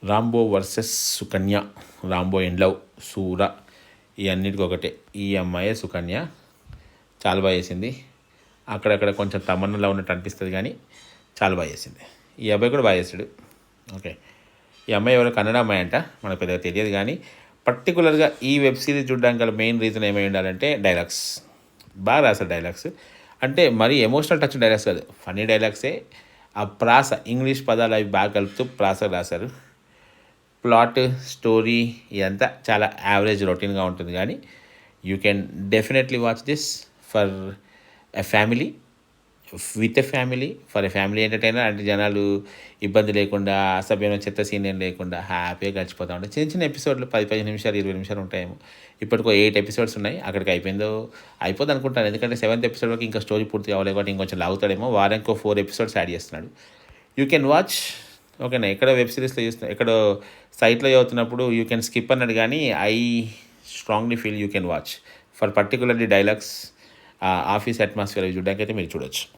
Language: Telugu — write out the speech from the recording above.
Rambo versus Sukanya, Rambo and love, సూర, ఈ అన్నిటికీ ఒకటే. ఈ అమ్మాయే సుకన్య. చాలా బాగా చేసింది. అక్కడక్కడ కొంచెం తమన్నాలో ఉన్నట్టు అనిపిస్తుంది కానీ చాలా బాగా చేసింది. ఈ అబ్బాయి కూడా బాగా చేస్తాడు. ఓకే, ఈ అమ్మాయి ఎవరో కన్నడ అమ్మాయి అంట, మనకు పెద్దగా తెలియదు కానీ పర్టికులర్గా ఈ వెబ్ సిరీస్ చూడడానికి గల మెయిన్ రీజన్ ఏమై ఉండాలంటే డైలాగ్స్. బాగా రాశారు డైలాగ్స్. అంటే మరీ ఎమోషనల్ టచ్ డైలాగ్స్ కాదు, ఫన్నీ డైలాగ్సే. ఆ ప్రాస, ఇంగ్లీష్ పదాలు అవి బాగా కలుపుతూ ప్రాస రాశారు. ప్లాట్, స్టోరీ ఇదంతా చాలా యావరేజ్ రొటీన్గా ఉంటుంది కానీ you can definitely watch this for a family, with a family, for a family entertainer. అంటే జనాలు ఇబ్బంది లేకుండా, అసభ్యమైన చెత్త సీన్ ఏం లేకుండా హ్యాపీగా గడిచిపోతూ ఉంటాయి. చిన్న చిన్న ఎపిసోడ్లు 10-15 నిమిషాలు, 20 నిమిషాలు ఉంటాయేమో. ఇప్పటికో 8 ఎపిసోడ్స్ ఉన్నాయి. అక్కడికి అయిపోద్ది అనుకుంటాను, ఎందుకంటే 7th ఎపిసోడ్ వరకు ఇంకా స్టోరీ పూర్తి అవ్వలేదు కాబట్టి ఇంకొంచెం లాగుతాడేమో. వారానికి 4 ఎపిసోడ్స్ యాడ్ చేస్తున్నాడు. You can watch. ఓకేనా, ఎక్కడో వెబ్ సిరీస్లో చూస్తున్నా, ఎక్కడో సైట్లో చదువుతున్నప్పుడు యూ కెన్ స్కిప్ అన్నాడు కానీ I strongly feel you can watch for particularly dialogues, office atmosphere అవి చూడడానికి అయితే మీరు చూడొచ్చు.